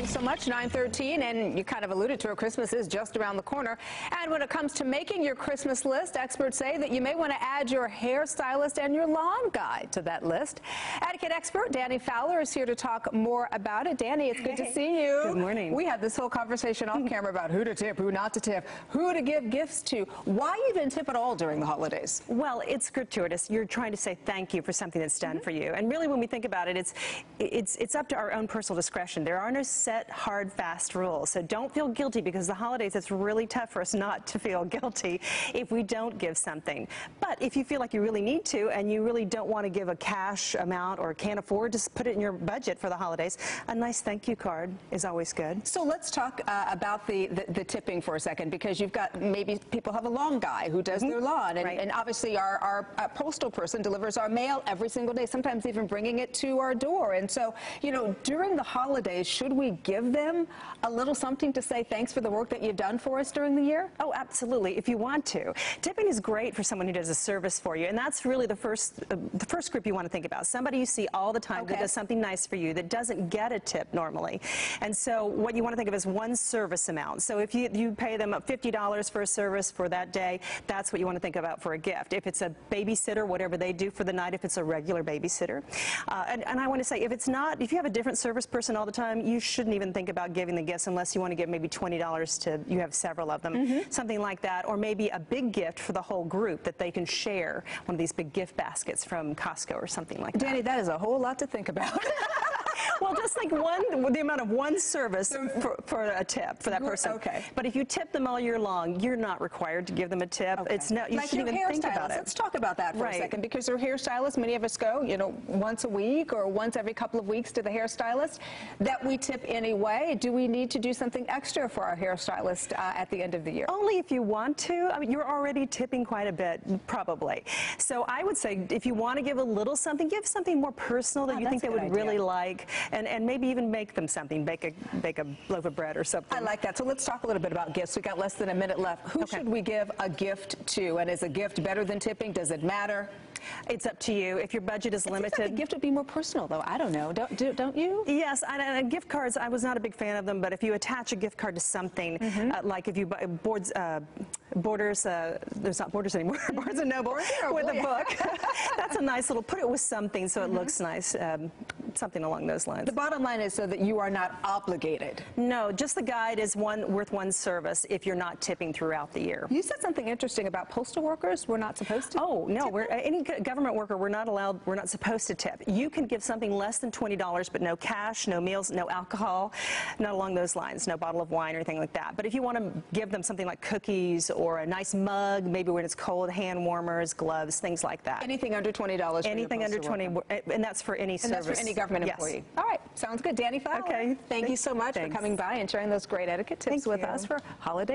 thanks so much. 9:13, and you kind of alluded to it. Christmas is just around the corner. And when it comes to making your Christmas list, experts say that you may want to add your hairstylist and your lawn guy to that list. Etiquette expert Danny Fowler is here to talk more about it. Danny, it's good to see you. Good morning. We had this whole conversation off camera about who to tip, who not to tip, who to give gifts to. Why even tip at all during the holidays? Well, it's gratuitous. You're trying to say thank you for something that's done for you. And really, when we think about it, it's up to our own personal discretion. There are no set, hard, fast rules. So don't feel guilty, because the holidays, it's really tough for us not to feel guilty if we don't give something. But if you feel like you really need to, and you really don't want to give a cash amount or can't afford to put it in your budget for the holidays, a nice thank you card is always good. So let's talk about the tipping for a second, because you've got, maybe people have a lawn guy who does their lawn, and, and obviously our postal person delivers our mail every single day, sometimes even bringing it to our door. And so, you know, during the holidays, should we give them a little something to say thanks for the work that you've done for us during the year? Oh, absolutely, if you want to. Tipping is great for someone who does a service for you, and that's really the first group you want to think about. Somebody you see all the time that does something nice for you that doesn't get a tip normally. And so what you want to think of is one service amount. So if you pay them $50 for a service for that day, that's what you want to think about for a gift. If it's a babysitter, whatever they do for the night, if it's a regular babysitter. And I want to say, if you have a different service person all the time, you shouldn't even think about giving the gifts unless you want to give maybe $20 to, you have several of them, something like that, or maybe a big gift for the whole group that they can share, one of these big gift baskets from Costco or something like that. Danny, that is a whole lot to think about. Well, just like the amount of one service for a tip for that person. Okay. But if you tip them all year long, you're not required to give them a tip. Okay. It's not. You like shouldn't even think about it. Let's talk about that for a second, because our hairstylists, many of us go, you know, once a week or once every couple of weeks to the hairstylist. That we tip anyway. Do we need to do something extra for our hairstylist at the end of the year? Only if you want to. I mean, you're already tipping quite a bit, probably. So I would say, if you want to give a little something, give something more personal that you think they would really like. And maybe even make them something, bake a loaf of bread or something. I like that. So let's talk a little bit about gifts. We've got less than a minute left. Who should we give a gift to? And is a gift better than tipping? Does it matter? It's up to you. If your budget is limited. Like the gift would be more personal, though. I don't know. Don't you? Yes. And gift cards, I was not a big fan of them, but if you attach a gift card to something, like if you buy Borders, there's not Borders anymore, Barnes & Noble, with a book. That's a nice little, put it with something so it looks nice, something along those lines. The bottom line is so that you are not obligated. No, just the guide is worth one service if you're not tipping throughout the year. You said something interesting about postal workers. We're not supposed to? Oh, no, any government worker, we're not supposed to tip. You can give something less than $20, but no cash, no meals, no alcohol, not along those lines, no bottle of wine or anything like that. But if you want to give them something like cookies or a nice mug, maybe when it's cold, hand warmers, gloves, things like that. Anything under $20. Anything under $20, and that's for any service. And that's for any government employee. All right, sounds good. Danny Fowler. Okay. Thank you so much for coming by and sharing those great etiquette tips with us for holiday.